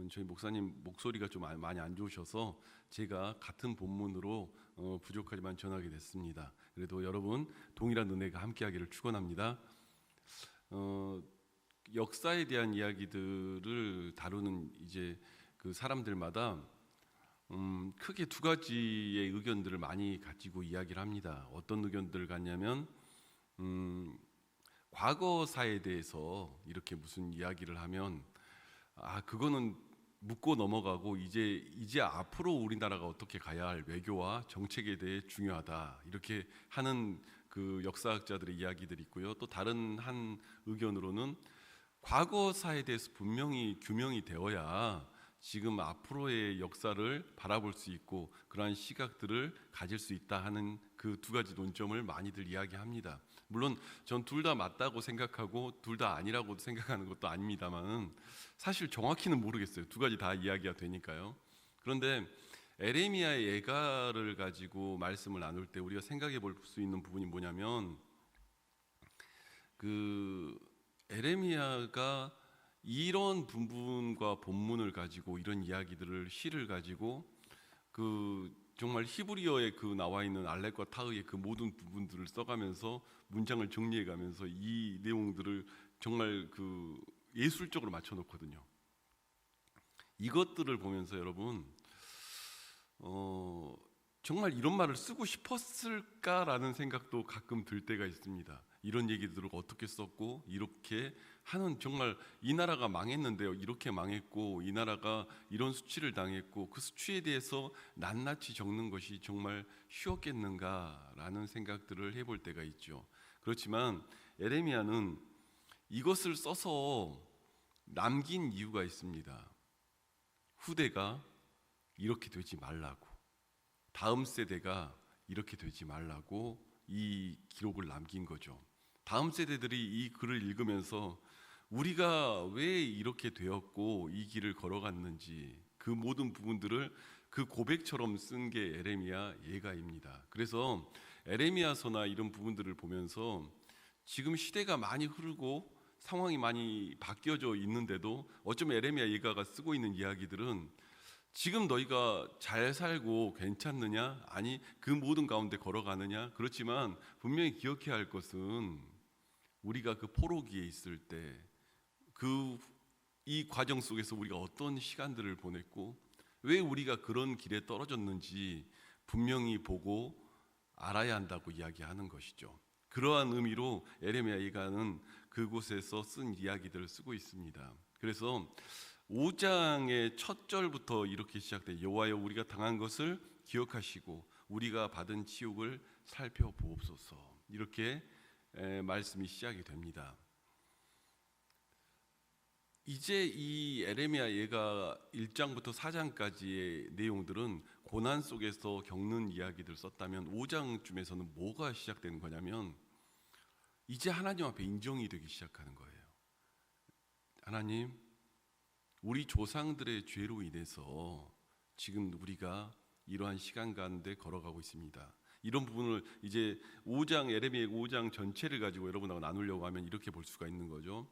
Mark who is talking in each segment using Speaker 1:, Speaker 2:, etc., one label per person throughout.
Speaker 1: 저희 목사님 목소리가 좀 많이 안 좋으셔서 제가 같은 본문으로 부족하지만 전하게 됐습니다. 그래도 여러분 동일한 은혜가 함께하기를 축원합니다. 역사에 대한 이야기들을 다루는 이제 그 사람들마다 크게 두 가지의 의견들을 많이 가지고 이야기를 합니다. 어떤 의견들을 갖냐면 과거사에 대해서 이렇게 무슨 이야기를 하면 그거는 묻고 넘어가고 이제 앞으로 우리나라가 어떻게 가야 할 외교와 정책에 대해 중요하다 이렇게 하는 그 역사학자들의 이야기들이 있고요. 또 다른 한 의견으로는 과거사에 대해서 분명히 규명이 되어야 지금 앞으로의 역사를 바라볼 수 있고 그러한 시각들을 가질 수 있다 하는 그 두 가지 논점을 많이들 이야기합니다. 물론 전 둘 다 맞다고 생각하고 둘 다 아니라고 생각하는 것도 아닙니다만 사실 정확히는 모르겠어요. 두 가지 다 이야기가 되니까요. 그런데 에레미야의 예가를 가지고 말씀을 나눌 때 우리가 생각해 볼 수 있는 부분이 뭐냐면 그 에레미야가 이런 부분과 본문을 가지고 이런 이야기들을 시를 가지고 그 정말 히브리어에 그 나와 있는 알렉과 타의의 그 모든 부분들을 써가면서 문장을 정리해가면서 이 내용들을 정말 그 예술적으로 맞춰놓거든요. 이것들을 보면서 여러분 정말 이런 말을 쓰고 싶었을까라는 생각도 가끔 들 때가 있습니다. 이런 얘기들을 어떻게 썼고 이렇게 하는 정말 이 나라가 망했는데요. 이렇게 망했고 이 나라가 이런 수치를 당했고 그 수치에 대해서 낱낱이 적는 것이 정말 쉬웠겠는가라는 생각들을 해볼 때가 있죠. 그렇지만 에레미야는 이것을 써서 남긴 이유가 있습니다. 후대가 이렇게 되지 말라고, 다음 세대가 이렇게 되지 말라고 이 기록을 남긴 거죠. 다음 세대들이 이 글을 읽으면서 우리가 왜 이렇게 되었고 이 길을 걸어갔는지 그 모든 부분들을 그 고백처럼 쓴 게 에레미야 예가입니다. 그래서 에레미야서나 이런 부분들을 보면서 지금 시대가 많이 흐르고 상황이 많이 바뀌어져 있는데도 어쩌면 에레미야 예가가 쓰고 있는 이야기들은 지금 너희가 잘 살고 괜찮느냐? 아니 그 모든 가운데 걸어가느냐? 그렇지만 분명히 기억해야 할 것은 우리가 그 포로기에 있을 때 이 과정 속에서 우리가 어떤 시간들을 보냈고 왜 우리가 그런 길에 떨어졌는지 분명히 보고 알아야 한다고 이야기하는 것이죠. 그러한 의미로 에레미야 예가는 그곳에서 쓴 이야기들을 쓰고 있습니다. 그래서 5장의 첫 절부터 이렇게 시작돼 여호와여 우리가 당한 것을 기억하시고 우리가 받은 치욕을 살펴보옵소서 이렇게 말씀이 시작이 됩니다. 이제 이 에레미야 예가 1장부터 4장까지의 내용들은 고난 속에서 겪는 이야기들 썼다면 5장쯤에서는 뭐가 시작되는 거냐면 이제 하나님 앞에 인정이 되기 시작하는 거예요. 하나님, 우리 조상들의 죄로 인해서 지금 우리가 이러한 시간 가운데 걸어가고 있습니다. 이런 부분을 이제 5장 에레미야 5장 전체를 가지고 여러분하고 나누려고 하면 이렇게 볼 수가 있는 거죠.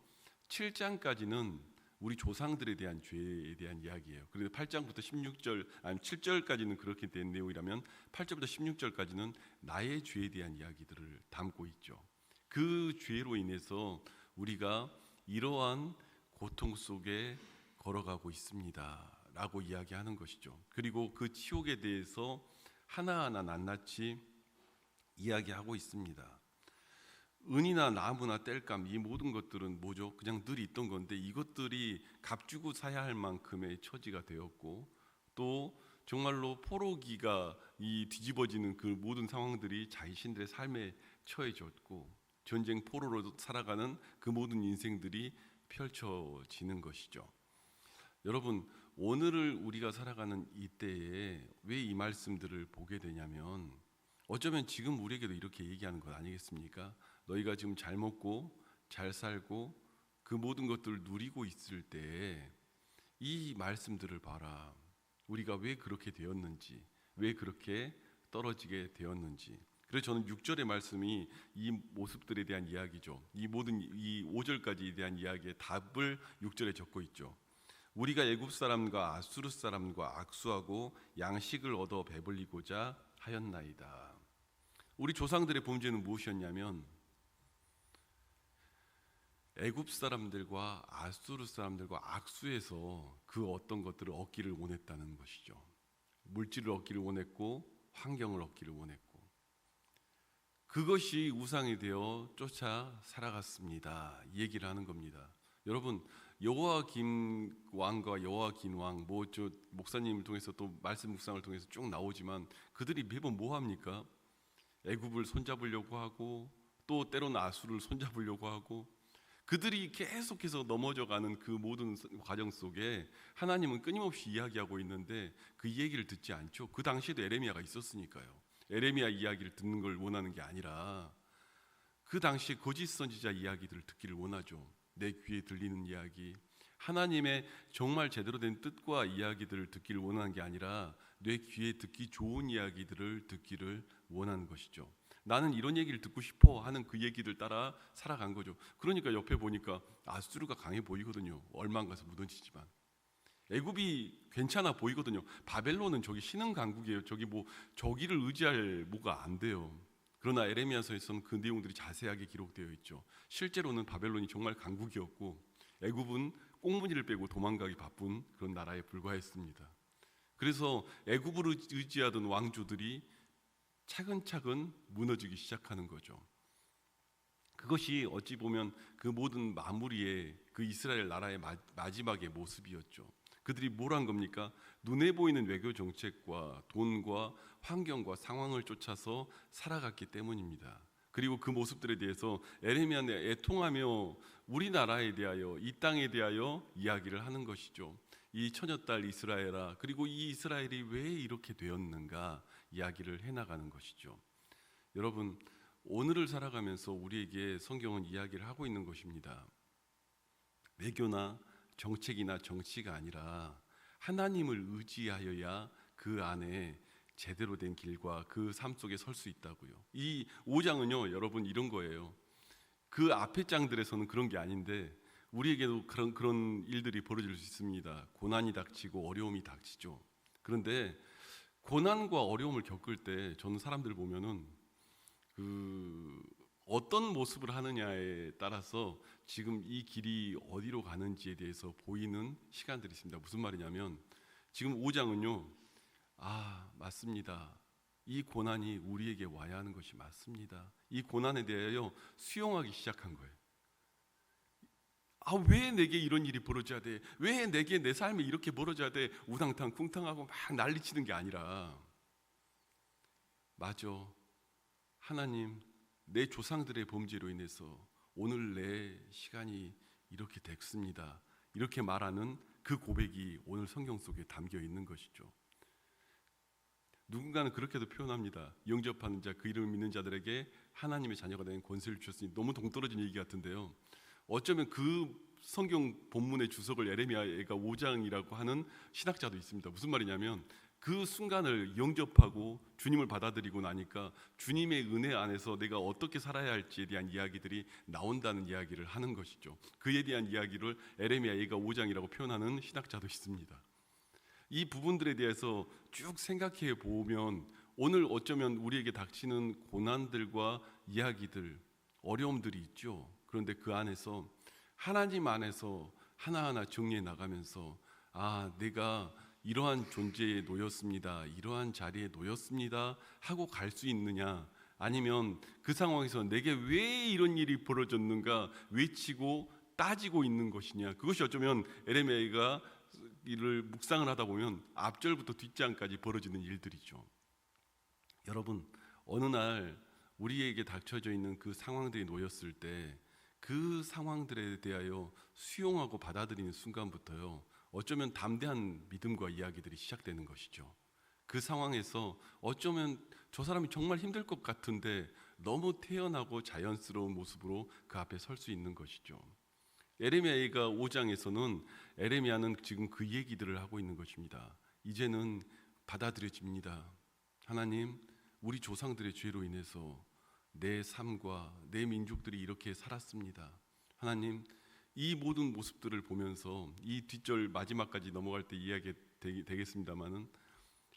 Speaker 1: 7장까지는 우리 조상들에 대한 죄에 대한 이야기예요. 그런데 8장부터 16절 아니 7절까지는 그렇게 된 내용이라면 8절부터 16절까지는 나의 죄에 대한 이야기들을 담고 있죠. 그 죄로 인해서 우리가 이러한 고통 속에 걸어가고 있습니다 라고 이야기하는 것이죠. 그리고 그 치욕에 대해서 하나하나 낱낱이 이야기하고 있습니다. 은이나 나무나 땔감 이 모든 것들은 뭐죠? 그냥 늘 있던 건데 이것들이 값주고 사야 할 만큼의 처지가 되었고 또 정말로 포로기가 이 뒤집어지는 그 모든 상황들이 자신들의 삶에 처해졌고 전쟁 포로로 살아가는 그 모든 인생들이 펼쳐지는 것이죠. 여러분 오늘을 우리가 살아가는 이때에 왜 이 말씀들을 보게 되냐면 어쩌면 지금 우리에게도 이렇게 얘기하는 것 아니겠습니까? 너희가 지금 잘 먹고 잘 살고 그 모든 것들을 누리고 있을 때 이 말씀들을 봐라. 우리가 왜 그렇게 되었는지, 왜 그렇게 떨어지게 되었는지. 그래서 저는 6절의 말씀이 이 모습들에 대한 이야기죠. 이 모든 이 5절까지에 대한 이야기의 답을 6절에 적고 있죠. 우리가 애굽 사람과 아수르 사람과 악수하고 양식을 얻어 배불리고자 하였나이다. 우리 조상들의 범죄는 무엇이었냐면 애굽 사람들과 아수르 사람들과 악수해서 그 어떤 것들을 얻기를 원했다는 것이죠. 물질을 얻기를 원했고 환경을 얻기를 원했고, 그것이 우상이 되어 쫓아 살아갔습니다. 이 얘기를 하는 겁니다. 여러분, 여호와김 왕과 여호와긴 왕, 저 목사님을 통해서 또 말씀 묵상을 통해서 쭉 나오지만 그들이 매번 뭐 합니까? 애굽을 손잡으려고 하고 또 때로는 아수르를 손잡으려고 하고, 그들이 계속해서 넘어져가는 그 모든 과정 속에 하나님은 끊임없이 이야기하고 있는데 그 얘기를 듣지 않죠. 그 당시에도 에레미야가 있었으니까요. 에레미야 이야기를 듣는 걸 원하는 게 아니라 그 당시에 거짓 선지자 이야기들을 듣기를 원하죠. 내 귀에 들리는 이야기, 하나님의 정말 제대로 된 뜻과 이야기들을 듣기를 원하는 게 아니라 내 귀에 듣기 좋은 이야기들을 듣기를 원하는 것이죠. 나는 이런 얘기를 듣고 싶어 하는 그 얘기들 따라 살아간 거죠. 그러니까 옆에 보니까 아수르가 강해 보이거든요. 얼만 가서 묻어지지만 애굽이 괜찮아 보이거든요. 바벨론은 저기 신흥 강국이에요. 저기 뭐 저기를 의지할 뭐가 안 돼요. 그러나 에레미야서에서는 그 내용들이 자세하게 기록되어 있죠. 실제로는 바벨론이 정말 강국이었고 애굽은 꽁무니를 빼고 도망가기 바쁜 그런 나라에 불과했습니다. 그래서 애굽을 의지하던 왕조들이 차근차근 무너지기 시작하는 거죠. 그것이 어찌 보면 그 모든 마무리의 그 이스라엘 나라의 마지막의 모습이었죠. 그들이 뭘 한 겁니까? 눈에 보이는 외교 정책과 돈과 환경과 상황을 쫓아서 살아갔기 때문입니다. 그리고 그 모습들에 대해서 에레미야는 애통하며 우리나라에 대하여, 이 땅에 대하여 이야기를 하는 것이죠. 이 처녀딸 이스라엘아, 그리고 이 이스라엘이 왜 이렇게 되었는가 이야기를 해나가는 것이죠. 여러분, 오늘을 살아가면서 우리에게 성경은 이야기를 하고 있는 것입니다. 외교나 정책이나 정치가 아니라 하나님을 의지하여야 그 안에 제대로 된 길과 그 삶 속에 설 수 있다고요. 이 5장은요, 여러분, 이런 거예요. 그 앞에 장들에서는 그런 게 아닌데 우리에게도 그런 일들이 벌어질 수 있습니다. 고난이 닥치고 어려움이 닥치죠. 그런데 고난과 어려움을 겪을 때 저는 사람들 보면은 어떤 모습을 하느냐에 따라서 지금 이 길이 어디로 가는지에 대해서 보이는 시간들이 있습니다. 무슨 말이냐면 지금 5장은요, 맞습니다. 이 고난이 우리에게 와야 하는 것이 맞습니다. 이 고난에 대하여 수용하기 시작한 거예요. 왜 내게 이런 일이 벌어져야 돼? 왜 내게 내 삶이 이렇게 벌어져야 돼? 우당탕 쿵탕하고 막 난리치는 게 아니라, 맞아, 하나님, 내 조상들의 범죄로 인해서 오늘 내 시간이 이렇게 됐습니다. 이렇게 말하는 그 고백이 오늘 성경 속에 담겨 있는 것이죠. 누군가는 그렇게도 표현합니다. 영접하는 자, 그 이름을 믿는 자들에게 하나님의 자녀가 되는 권세를 주셨으니, 너무 동떨어진 얘기 같은데요. 어쩌면 그 성경 본문의 주석을 에레미야가 5장이라고 하는 신학자도 있습니다. 무슨 말이냐면 그 순간을 영접하고 주님을 받아들이고 나니까 주님의 은혜 안에서 내가 어떻게 살아야 할지에 대한 이야기들이 나온다는 이야기를 하는 것이죠. 그에 대한 이야기를 에레미야가 5장이라고 표현하는 신학자도 있습니다. 이 부분들에 대해서 쭉 생각해 보면 오늘 어쩌면 우리에게 닥치는 고난들과 이야기들, 어려움들이 있죠. 그런데 그 안에서 하나님 안에서 하나하나 정리해 나가면서 내가 이러한 존재에 놓였습니다, 이러한 자리에 놓였습니다 하고 갈 수 있느냐, 아니면 그 상황에서 내게 왜 이런 일이 벌어졌는가 외치고 따지고 있는 것이냐. 그것이 어쩌면 에레미야가 이를 묵상을 하다 보면 앞절부터 뒷장까지 벌어지는 일들이죠. 여러분, 어느 날 우리에게 닥쳐져 있는 그 상황들이 놓였을 때 그 상황들에 대하여 수용하고 받아들이는 순간부터요, 어쩌면 담대한 믿음과 이야기들이 시작되는 것이죠. 그 상황에서 어쩌면 저 사람이 정말 힘들 것 같은데 너무 태연하고 자연스러운 모습으로 그 앞에 설 수 있는 것이죠. 에레미야가 5장에서는 에레미야는 지금 그 얘기들을 하고 있는 것입니다. 이제는 받아들여집니다. 하나님, 우리 조상들의 죄로 인해서 내 삶과 내 민족들이 이렇게 살았습니다. 하나님, 이 모든 모습들을 보면서 이 뒷절 마지막까지 넘어갈 때 이야기 되겠습니다만은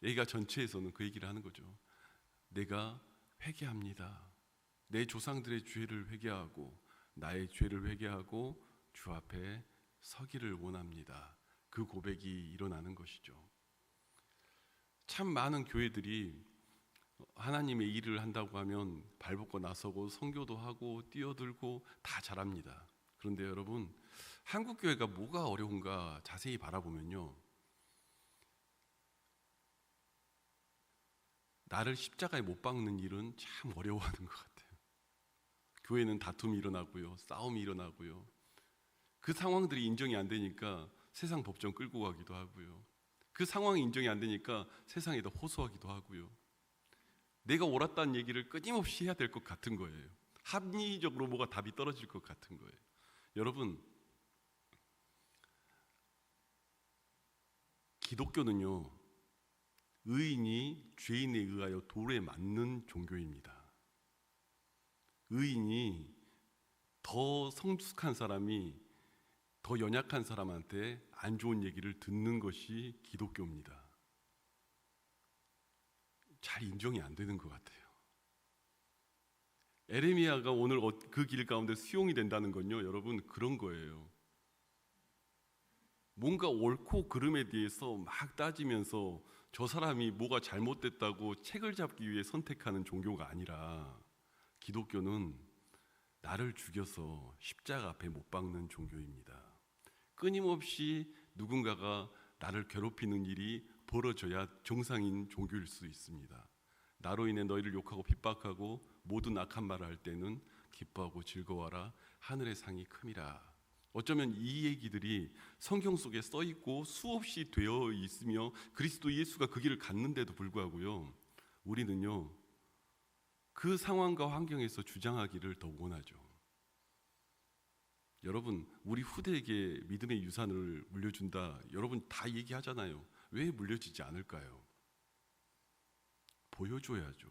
Speaker 1: A가 전체에서는 그 얘기를 하는 거죠. 내가 회개합니다. 내 조상들의 죄를 회개하고 나의 죄를 회개하고 주 앞에 서기를 원합니다. 그 고백이 일어나는 것이죠. 참 많은 교회들이 하나님의 일을 한다고 하면 발벗고 나서고 선교도 하고 뛰어들고 다 잘합니다. 그런데 여러분, 한국 교회가 뭐가 어려운가 자세히 바라보면요, 나를 십자가에 못 박는 일은 참 어려워하는 것 같아요. 교회는 다툼이 일어나고요, 싸움이 일어나고요. 그 상황들이 인정이 안 되니까 세상 법정 끌고 가기도 하고요. 그 상황이 인정이 안 되니까 세상에다 호소하기도 하고요. 내가 옳았다는 얘기를 끊임없이 해야 될 것 같은 거예요. 합리적으로 뭐가 답이 떨어질 것 같은 거예요. 여러분, 기독교는요, 의인이 죄인에 의하여 돌에 맞는 종교입니다. 의인이 더 성숙한 사람이 더 연약한 사람한테 안 좋은 얘기를 듣는 것이 기독교입니다. 잘 인정이 안 되는 것 같아요. 에레미야가 오늘 그 길 가운데 수용이 된다는 건요, 여러분, 그런 거예요. 뭔가 옳고 그름에 대해서 막 따지면서 저 사람이 뭐가 잘못됐다고 책을 잡기 위해 선택하는 종교가 아니라, 기독교는 나를 죽여서 십자가 앞에 못 박는 종교입니다. 끊임없이 누군가가 나를 괴롭히는 일이 벌어져야 정상인 종교일 수 있습니다. 나로 인해 너희를 욕하고 핍박하고 모든 악한 말을 할 때는 기뻐하고 즐거워하라, 하늘의 상이 큼이라. 어쩌면 이 얘기들이 성경 속에 써 있고 수없이 되어 있으며 그리스도 예수가 그 길을 갔는데도 불구하고요, 우리는요, 그 상황과 환경에서 주장하기를 더 원하죠. 여러분, 우리 후대에게 믿음의 유산을 물려준다, 여러분 다 얘기하잖아요. 왜 물려지지 않을까요? 보여줘야죠.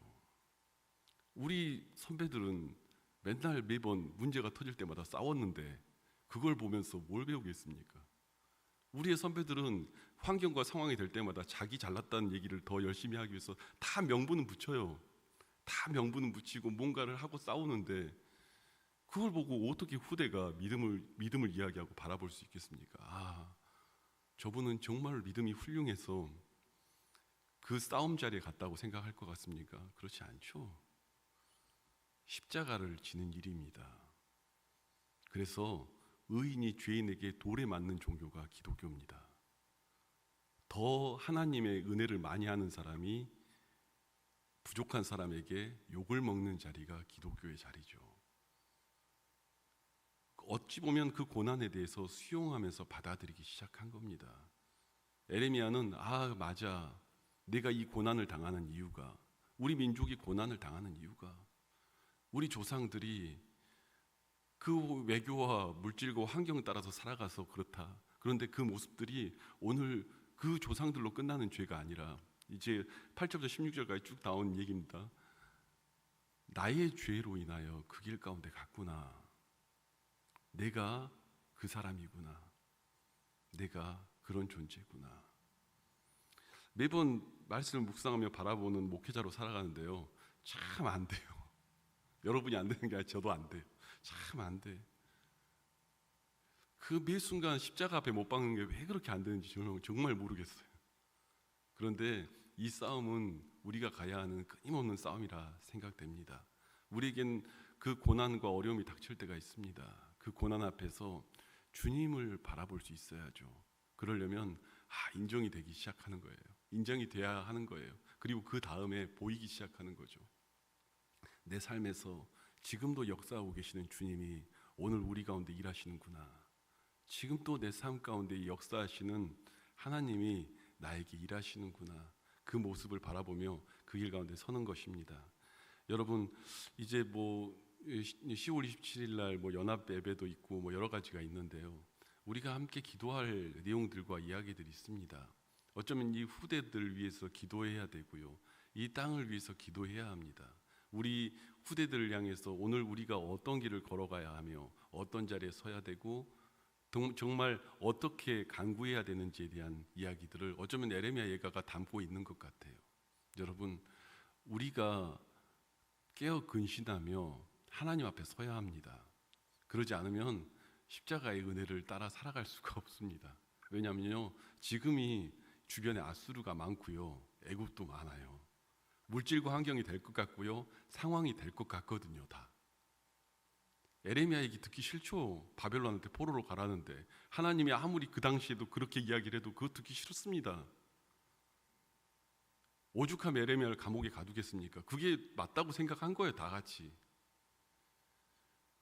Speaker 1: 우리 선배들은 맨날 매번 문제가 터질 때마다 싸웠는데 그걸 보면서 뭘 배우겠습니까? 우리의 선배들은 환경과 상황이 될 때마다 자기 잘났다는 얘기를 더 열심히 하기 위해서 다 명분은 붙여요. 다 명분은 붙이고 뭔가를 하고 싸우는데 그걸 보고 어떻게 후대가 믿음을 이야기하고 바라볼 수 있겠습니까? 아, 저분은 정말 믿음이 훌륭해서 그 싸움 자리에 갔다고 생각할 것 같습니까? 그렇지 않죠. 십자가를 지는 일입니다. 그래서 의인이 죄인에게 돌에 맞는 종교가 기독교입니다. 더 하나님의 은혜를 많이 하는 사람이 부족한 사람에게 욕을 먹는 자리가 기독교의 자리죠. 어찌 보면 그 고난에 대해서 수용하면서 받아들이기 시작한 겁니다. 에레미야는 맞아, 내가 이 고난을 당하는 이유가, 우리 민족이 고난을 당하는 이유가 우리 조상들이 그 외교와 물질과 환경 따라서 살아가서 그렇다. 그런데 그 모습들이 오늘 그 조상들로 끝나는 죄가 아니라 이제 8절부터 16절까지 쭉 나온 얘기입니다. 나의 죄로 인하여 그 길 가운데 갔구나. 내가 그 사람이구나. 내가 그런 존재구나. 매번 말씀을 묵상하며 바라보는 목회자로 살아가는데요, 참 안 돼요. 여러분이 안 되는 게 아니라 저도 안 돼요. 참 안 돼. 그 매 순간 십자가 앞에 못 박는 게 왜 그렇게 안 되는지 저는 정말 모르겠어요. 그런데 이 싸움은 우리가 가야 하는 끊임없는 싸움이라 생각됩니다. 우리에겐 그 고난과 어려움이 닥칠 때가 있습니다. 그 고난 앞에서 주님을 바라볼 수 있어야죠. 그러려면 인정이 되기 시작하는 거예요. 인정이 돼야 하는 거예요. 그리고 그 다음에 보이기 시작하는 거죠. 내 삶에서 지금도 역사하고 계시는 주님이 오늘 우리 가운데 일하시는구나. 지금 또 내 삶 가운데 역사하시는 하나님이 나에게 일하시는구나. 그 모습을 바라보며 그 길 가운데 서는 것입니다. 여러분, 이제 10월 27일 날 연합 예배도 있고 여러 가지가 있는데요. 우리가 함께 기도할 내용들과 이야기들이 있습니다. 어쩌면 이 후대들 위해서 기도해야 되고요. 이 땅을 위해서 기도해야 합니다. 우리 후대들을 향해서 오늘 우리가 어떤 길을 걸어가야 하며 어떤 자리에 서야 되고 정말 어떻게 간구해야 되는지에 대한 이야기들을 어쩌면 에레미야 예가가 담고 있는 것 같아요. 여러분, 우리가 깨어 근신하며 하나님 앞에 서야 합니다. 그러지 않으면 십자가의 은혜를 따라 살아갈 수가 없습니다. 왜냐하면요, 지금이 주변에 아수르가 많고요, 애굽도 많아요. 물질과 환경이 될 것 같고요, 상황이 될 것 같거든요. 다 에레미야 얘기 듣기 싫죠. 바벨론한테 포로로 가라는데 하나님이 아무리 그 당시에도 그렇게 이야기를 해도 그거 듣기 싫습니다. 오죽하면 에레미야를 감옥에 가두겠습니까? 그게 맞다고 생각한 거예요, 다 같이.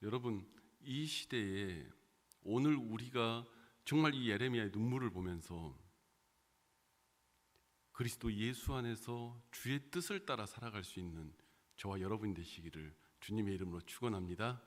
Speaker 1: 여러분, 이 시대에 오늘 우리가 정말 이 에레미야의 눈물을 보면서 그리스도 예수 안에서 주의 뜻을 따라 살아갈 수 있는 저와 여러분이 되시기를 주님의 이름으로 축원합니다.